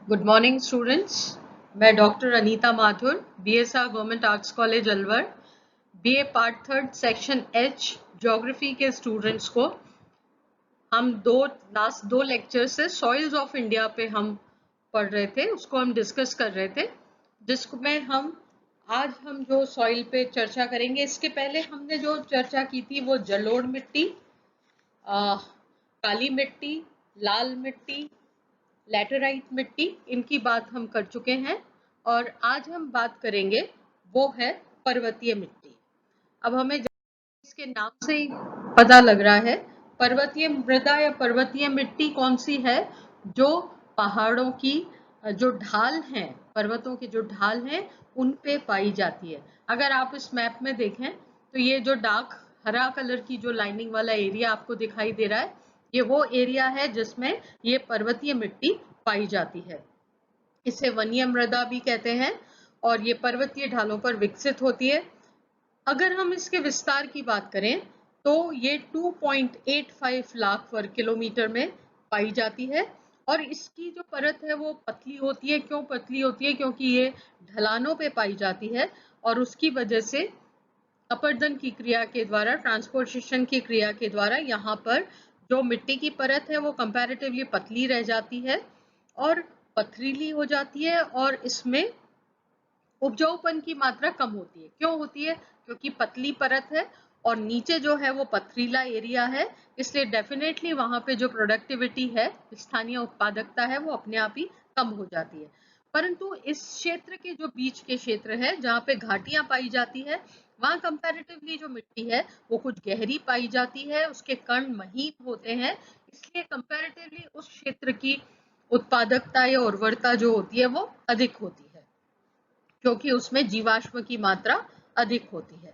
Good morning students. मैं doctor Anita Mathur, BSR government arts college Alwar, BA part third section H geography के students को हम last दो lecture से सॉइल्स ऑफ इंडिया पे हम पढ़ रहे थे, उसको हम डिस्कस कर रहे थे, जिसमें आज हम जो सॉइल पे चर्चा करेंगे। इसके पहले हमने जो चर्चा की थी वो जलोढ़ मिट्टी, काली मिट्टी, लाल मिट्टी, लैटेराइट मिट्टी, इनकी बात हम कर चुके हैं। और आज हम बात करेंगे वो है पर्वतीय मिट्टी। अब हमें इसके नाम से ही पता लग रहा है, पर्वतीय मृदा या पर्वतीय मिट्टी कौन सी है? जो पहाड़ों की जो ढाल हैं, पर्वतों की जो ढाल हैं, उन पे पाई जाती है। अगर आप इस मैप में देखें तो ये जो डार्क हरा कलर की जो लाइनिंग वाला एरिया आपको दिखाई दे रहा है, ये वो एरिया है जिसमें ये पर्वतीय मिट्टी पाई जाती है। इसे वनीय मृदा भी कहते हैं और ये पर्वतीय ढालों पर विकसित होती है। अगर हम इसके विस्तार की बात करें तो ये 2.85 लाख वर्ग किलोमीटर में पाई जाती है और इसकी जो परत है वो पतली होती है। क्यों पतली होती है? क्योंकि ये ढलानों पे पाई जाती है और उसकी वजह से अपरदन की क्रिया के द्वारा, ट्रांसपोर्टेशन की क्रिया के द्वारा यहाँ पर जो मिट्टी की परत है वो कंपैरेटिवली पतली रह जाती है और पथरीली हो जाती है और इसमें उपजाऊपन की मात्रा कम होती है। क्यों होती है? क्योंकि पतली परत है और नीचे जो है वो पथरीला एरिया है, इसलिए डेफिनेटली वहां पे जो प्रोडक्टिविटी है, स्थानीय उत्पादकता है, वो अपने आप ही कम हो जाती है। परंतु इस क्षेत्र के जो बीच के क्षेत्र है जहाँ पे घाटियां पाई जाती है, वहां कंपैरेटिवली जो मिट्टी है वो कुछ गहरी पाई जाती है, उसके कण महीन होते हैं, इसलिए कंपैरेटिवली उस क्षेत्र की उत्पादकता या उर्वरता जो होती है वो अधिक होती है, क्योंकि उसमें जीवाश्म की मात्रा अधिक होती है।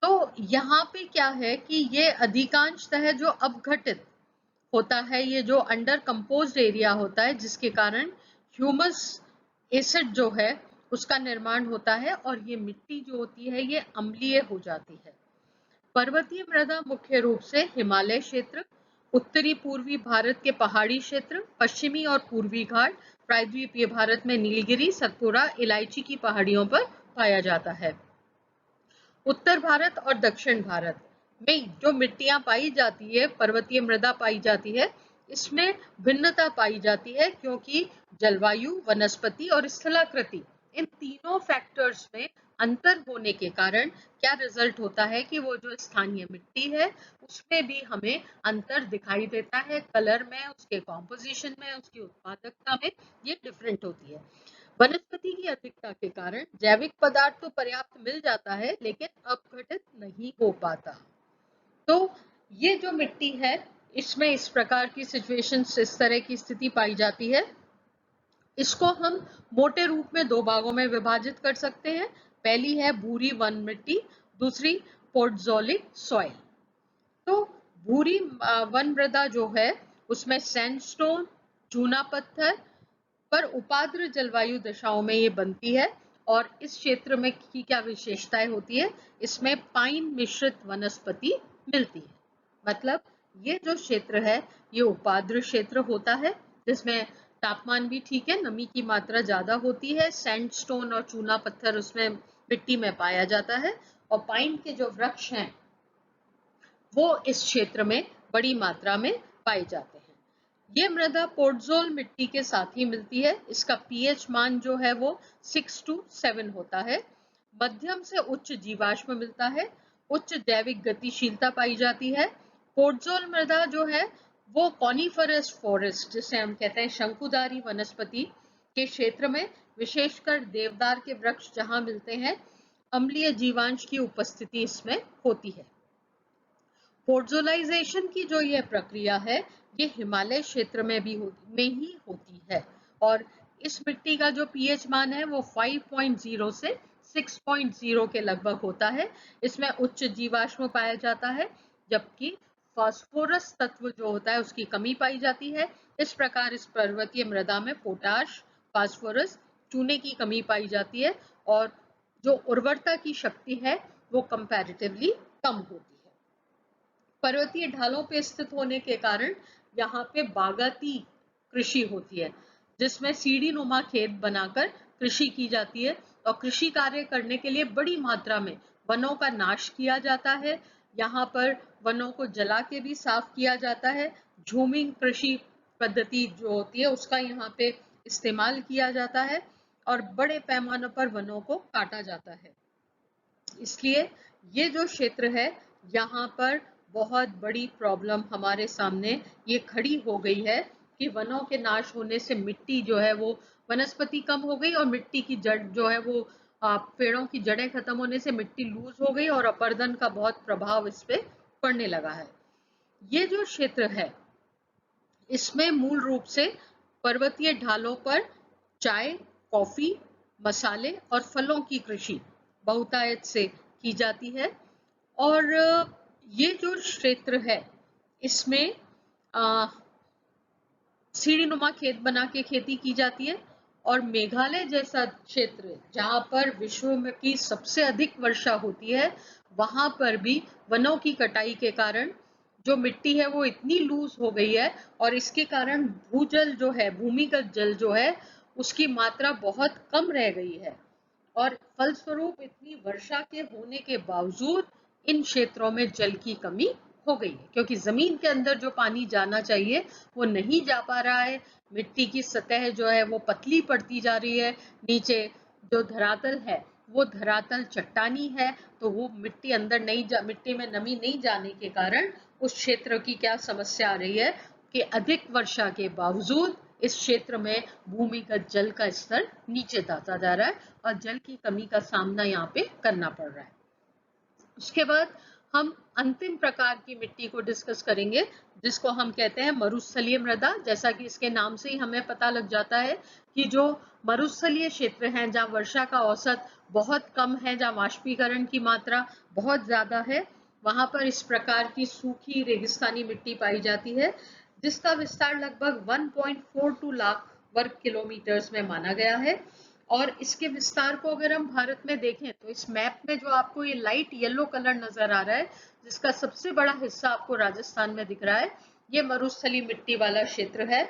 तो यहाँ पे क्या है कि ये अधिकांशतः जो अपघटित होता है, ये जो अंडर कंपोज्ड एरिया होता है, जिसके कारण ह्यूमस एसिड जो है उसका निर्माण होता है और ये मिट्टी जो होती है ये अम्लीय हो जाती है। पर्वतीय मृदा मुख्य रूप से हिमालय क्षेत्र, उत्तरी पूर्वी भारत के पहाड़ी क्षेत्र, पश्चिमी और पूर्वी घाट, प्रायद्वीपीय भारत में नीलगिरी, सतपुड़ा, इलायची की पहाड़ियों पर पाया जाता है। उत्तर भारत और दक्षिण भारत में जो मिट्टियां पाई जाती है, पर्वतीय मृदा पाई जाती है, इसमें भिन्नता पाई जाती है क्योंकि जलवायु, वनस्पति और स्थलाकृति, इन तीनों फैक्टर्स में अंतर होने के कारण क्या रिजल्ट होता है कि वो जो स्थानीय मिट्टी है उसमें भी हमें अंतर दिखाई देता है। कलर में, उसके कॉम्पोजिशन में, उसकी उत्पादकता में ये डिफरेंट होती है। वनस्पति की अधिकता के कारण जैविक पदार्थ तो पर्याप्त मिल जाता है लेकिन अपघटित नहीं हो पाता। तो ये जो मिट्टी है इसमें इस प्रकार की सिचुएशन, इस तरह की स्थिति पाई जाती है। इसको हम मोटे रूप में दो भागों में विभाजित कर सकते हैं। पहली है भूरी वन मिट्टी, दूसरी पोर्टजोलिक सॉइल। तो भूरी वन मृदा जो है उसमें सैंडस्टोन, चूना पत्थर पर उपाद्र जलवायु दशाओं में ये बनती है और इस क्षेत्र में की क्या विशेषताएं होती है? इसमें पाइन मिश्रित वनस्पति मिलती है। मतलब ये जो क्षेत्र है ये उपाद्र क्षेत्र होता है, जिसमें तापमान भी ठीक है, नमी की मात्रा ज्यादा होती है, सैंडस्टोन और चूना पत्थर उसमें मिट्टी में पाया जाता है और पाइन के जो वृक्ष हैं वो इस क्षेत्र में बड़ी मात्रा में पाए जाते हैं। ये मृदा पोर्टजोल मिट्टी के साथ ही मिलती है। इसका पीएच मान जो है वो 6 to 7 होता है। मध्यम से उच्च जीवाश्म मिलता है, उच्च जैविक गतिशीलता पाई जाती है। पोर्टजोल मृदा जो है वो कॉनिफरस फॉरेस्ट, जिसे हम कहते हैं शंकुधारी वनस्पति के क्षेत्र में, विशेषकर देवदार के वृक्ष जहां मिलते हैं, अम्लीय जीवांश की उपस्थिति इसमें होती है। पोर्टजोलाइजेशन की जो यह प्रक्रिया है ये हिमालय क्षेत्र में भी ही होती है और इस मिट्टी का जो पीएच मान है वो 5.0 से 6.0 के लगभग होता है। इसमें उच्च जीवाश्म पाया जाता है, जबकि फास्फोरस तत्व जो होता है उसकी कमी पाई जाती है। इस प्रकार इस पर्वतीय मृदा में पोटाश, फास्फोरस, चूने की कमी पाई जाती है और जो उर्वरता की शक्ति है वो कंपैरेटिवली कम होती है। पर्वतीय ढालों पे स्थित होने के कारण यहाँ पे बागाती कृषि होती है, जिसमें सीढ़ी नुमा खेत बनाकर कृषि की जाती है और कृषि कार्य करने के लिए बड़ी मात्रा में वनों का नाश किया जाता है। यहाँ पर वनों को जला के भी साफ किया जाता है। झूमिंग कृषि पद्धति जो होती है उसका यहाँ पे इस्तेमाल किया जाता है और बड़े पैमाने पर वनों को काटा जाता है। इसलिए ये जो क्षेत्र है यहाँ पर बहुत बड़ी प्रॉब्लम हमारे सामने ये खड़ी हो गई है कि वनों के नाश होने से मिट्टी जो है वो वनस्पति कम हो गई और मिट्टी की जड़ जो है वो पेड़ों की जड़ें खत्म होने से मिट्टी लूज हो गई और अपरदन का बहुत प्रभाव इस पे पड़ने लगा है। ये जो क्षेत्र है इसमें मूल रूप से पर्वतीय ढालों पर चाय, कॉफी, मसाले और फलों की कृषि बहुतायत से की जाती है। और ये जो क्षेत्र है इसमें सीढ़ीनुमा खेत बना के खेती की जाती है और मेघालय जैसा क्षेत्र जहाँ पर विश्व में की सबसे अधिक वर्षा होती है वहां पर भी वनों की कटाई के कारण जो मिट्टी है वो इतनी लूज हो गई है और इसके कारण भूजल जो है, भूमिगत जल जो है उसकी मात्रा बहुत कम रह गई है और फलस्वरूप इतनी वर्षा के होने के बावजूद इन क्षेत्रों में जल की कमी हो गई है क्योंकि जमीन के अंदर जो पानी जाना चाहिए वो नहीं जा पा रहा है। मिट्टी की सतह जो है वो पतली पड़ती जा रही है। नीचे जो धरातल है वो धरातल चट्टानी है तो वो मिट्टी अंदर मिट्टी में नमी नहीं जाने के कारण उस क्षेत्र की क्या समस्या आ रही है कि अधिक वर्षा के बावजूद इस क्षेत्र में भूमिगत जल का स्तर नीचे जाता जा रहा है और जल की कमी का सामना यहाँ पे करना पड़ रहा है। उसके बाद हम अंतिम प्रकार की मिट्टी को डिस्कस करेंगे जिसको हम कहते हैं मरुस्थलीय मृदा। जैसा कि इसके नाम से ही हमें पता लग जाता है कि जो मरुस्थलीय क्षेत्र हैं जहाँ वर्षा का औसत बहुत कम है, जहाँ वाष्पीकरण की मात्रा बहुत ज्यादा है, वहां पर इस प्रकार की सूखी रेगिस्तानी मिट्टी पाई जाती है जिसका विस्तार लगभग 1.42 लाख वर्ग किलोमीटर्स में माना गया है। और इसके विस्तार को अगर हम भारत में देखें तो इस मैप में जो आपको ये लाइट येलो कलर नजर आ रहा है जिसका सबसे बड़ा हिस्सा आपको राजस्थान में दिख रहा है, ये मरुस्थलीय मिट्टी वाला क्षेत्र है।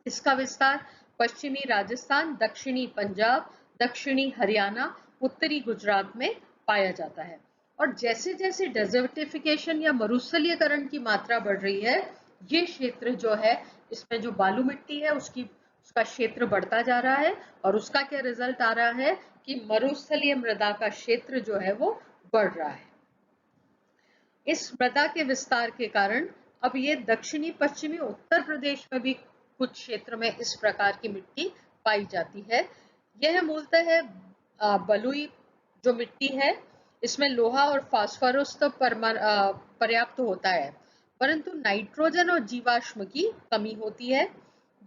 इसका विस्तार पश्चिमी राजस्थान, दक्षिणी पंजाब, दक्षिणी हरियाणा, उत्तरी गुजरात में पाया जाता है। और जैसे जैसे डेजर्टिफिकेशन या मरुस्थलीयकरण की मात्रा बढ़ रही है ये क्षेत्र जो है इसमें जो बालू मिट्टी है उसका क्षेत्र बढ़ता जा रहा है और उसका क्या रिजल्ट आ रहा है कि मरुस्थलीय मृदा का क्षेत्र जो है वो बढ़ रहा है। इस मृदा के विस्तार के कारण अब ये दक्षिणी पश्चिमी उत्तर प्रदेश में भी कुछ क्षेत्र में इस प्रकार की मिट्टी पाई जाती है। यह मूलतः बलुई जो मिट्टी है इसमें लोहा और फास्फोरस तो पर्याप्त होता है परंतु नाइट्रोजन और जीवाश्म की कमी होती है।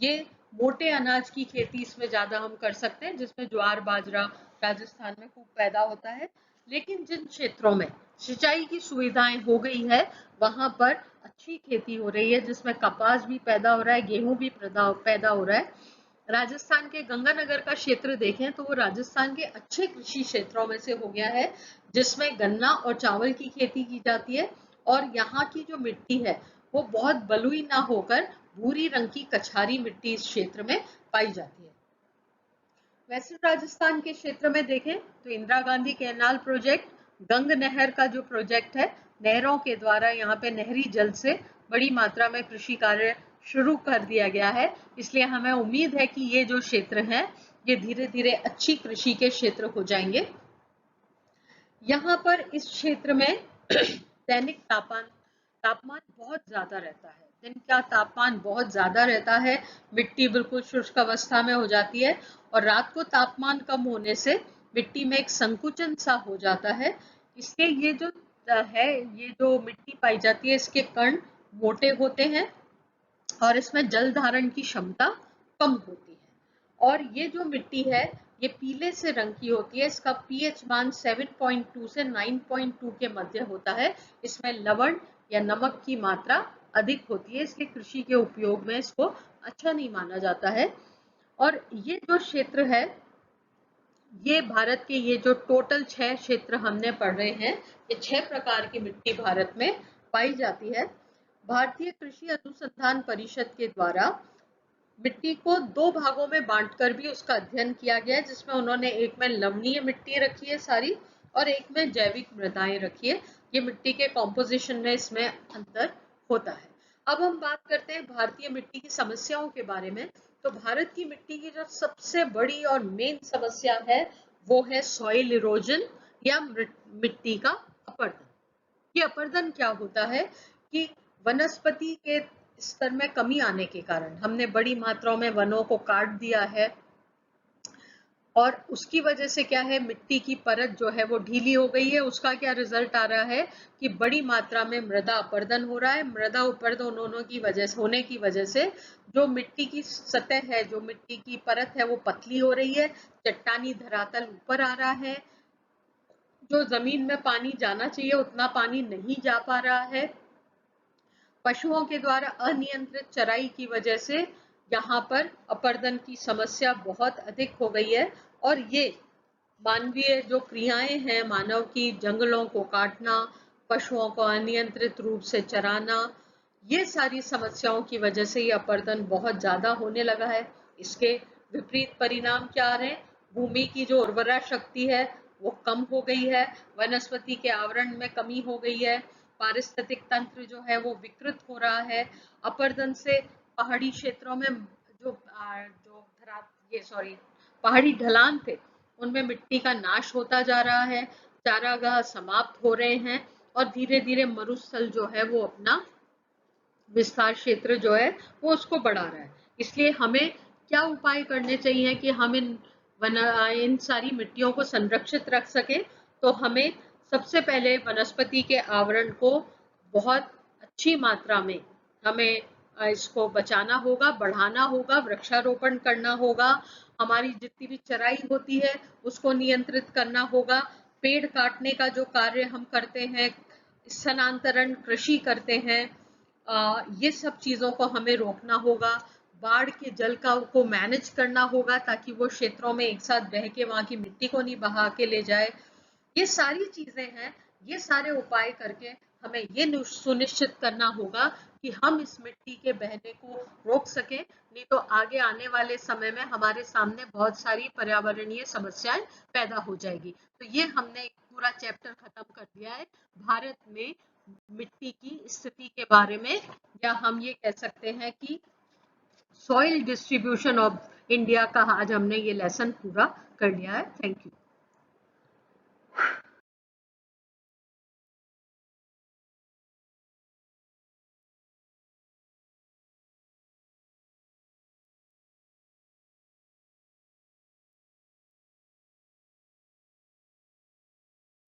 ये मोटे अनाज की खेती इसमें ज्यादा हम कर सकते हैं जिसमें ज्वार बाजरा राजस्थान में खूब पैदा होता है। लेकिन जिन क्षेत्रों में सिंचाई की सुविधाएं हो गई है वहां पर अच्छी खेती हो रही है जिसमें कपास भी पैदा हो रहा है, गेहूं भी पैदा हो रहा है। राजस्थान के गंगानगर का क्षेत्र देखें तो वो राजस्थान के अच्छे कृषि क्षेत्रों में से हो गया है जिसमें गन्ना और चावल की खेती की जाती है और यहाँ की जो मिट्टी है वो बहुत बलुई ना होकर भूरी रंग की कछारी मिट्टी इस क्षेत्र में पाई जाती है। वैसे राजस्थान के क्षेत्र में देखें तो इंदिरा गांधी कैनाल प्रोजेक्ट, गंग नहर का जो प्रोजेक्ट है, नहरों के द्वारा यहाँ पे नहरी जल से बड़ी मात्रा में कृषि कार्य शुरू कर दिया गया है। इसलिए हमें उम्मीद है कि ये जो क्षेत्र है ये धीरे धीरे अच्छी कृषि के क्षेत्र हो जाएंगे। यहाँ पर इस क्षेत्र में दैनिक तापमान बहुत ज्यादा रहता है, दिन का तापमान बहुत ज्यादा रहता है, मिट्टी बिल्कुल शुष्क अवस्था में हो जाती है और रात को तापमान कम होने से मिट्टी में एक संकुचन सा हो जाता है। इसके ये जो है ये जो मिट्टी पाई जाती है इसके कण मोटे होते हैं और इसमें जल धारण की क्षमता कम होती है और ये जो मिट्टी है ये पीले से रंग की होती है। इसका पीएच मान 7.2 से 9.2 के मध्य होता है। इसमें लवण या नमक की मात्रा अधिक होती है इसलिए कृषि के उपयोग में इसको अच्छा नहीं माना जाता है। और ये जो क्षेत्र है ये भारत के ये जो टोटल 6 क्षेत्र हमने पढ़ रहे हैं ये 6 प्रकार की मिट्टी भारत में पाई जाती है। भारतीय कृषि अनुसंधान परिषद के द्वारा मिट्टी को दो भागों में बांटकर भी उसका अध्ययन किया गया है, जिसमें उन्होंने एक में लवणीय मिट्टी रखी है सारी और एक में जैविक मृदाएं रखी है। ये मिट्टी के कॉम्पोजिशन में इसमें अंतर होता है। अब हम बात करते हैं भारतीय मिट्टी की समस्याओं के बारे में। तो भारत की मिट्टी की जो सबसे बड़ी और मेन समस्या है वो है सॉइल इरोजन या मिट्टी का अपरदन। ये अपरदन क्या होता है कि वनस्पति के स्तर में कमी आने के कारण हमने बड़ी मात्रा में वनों को काट दिया है और उसकी वजह से क्या है, मिट्टी की परत जो है वो ढीली हो गई है। उसका क्या रिजल्ट आ रहा है कि बड़ी मात्रा में मृदा अपरदन हो रहा है। मृदा अपरदन होने की वजह से जो मिट्टी की सतह है, जो मिट्टी की परत है वो पतली हो रही है, चट्टानी धरातल ऊपर आ रहा है, जो जमीन में पानी जाना चाहिए उतना पानी नहीं जा पा रहा है। पशुओं के द्वारा अनियंत्रित चराई की वजह से यहाँ पर अपरदन की समस्या बहुत अधिक हो गई है और ये मानवीय जो क्रियाएं हैं, मानव की जंगलों को काटना, पशुओं को अनियंत्रित रूप से चराना, ये सारी समस्याओं की वजह से ये अपरदन बहुत ज्यादा होने लगा है। इसके विपरीत परिणाम क्या आ रहे हैं? भूमि की जो उर्वरा शक्ति है वो कम हो गई है, वनस्पति के आवरण में कमी हो गई है, पारिस्थितिक तंत्र जो है वो विकृत हो रहा है। अपरदन से पहाड़ी क्षेत्रों में पहाड़ी ढलान थे उनमें मिट्टी का नाश होता जा रहा है, चारागाह समाप्त हो रहे हैं और धीरे धीरे मरुस्थल जो है वो अपना विस्तार क्षेत्र जो है वो उसको बढ़ा रहा है। इसलिए हमें क्या उपाय करने चाहिए कि हम इन सारी मिट्टियों को संरक्षित रख सके। तो हमें सबसे पहले वनस्पति के आवरण को बहुत अच्छी मात्रा में हमें इसको बचाना होगा, बढ़ाना होगा, वृक्षारोपण करना होगा, हमारी जितनी भी चराई होती है उसको नियंत्रित करना होगा, पेड़ काटने का जो कार्य हम करते हैं, स्थानांतरण कृषि करते हैं, ये सब चीजों को हमें रोकना होगा। बाढ़ के जल को मैनेज करना होगा ताकि वो क्षेत्रों में एक साथ बह के वहां की मिट्टी को नहीं बहा के ले जाए। ये सारी चीजें हैं, ये सारे उपाय करके हमें ये सुनिश्चित करना होगा कि हम इस मिट्टी के बहने को रोक सकें, नहीं तो आगे आने वाले समय में हमारे सामने बहुत सारी पर्यावरणीय समस्याएं पैदा हो जाएगी। तो ये हमने पूरा चैप्टर खत्म कर दिया है भारत में मिट्टी की स्थिति के बारे में, या हम ये कह सकते हैं कि सॉइल डिस्ट्रीब्यूशन ऑफ इंडिया का आज हमने ये लेसन पूरा कर लिया है। Thank you.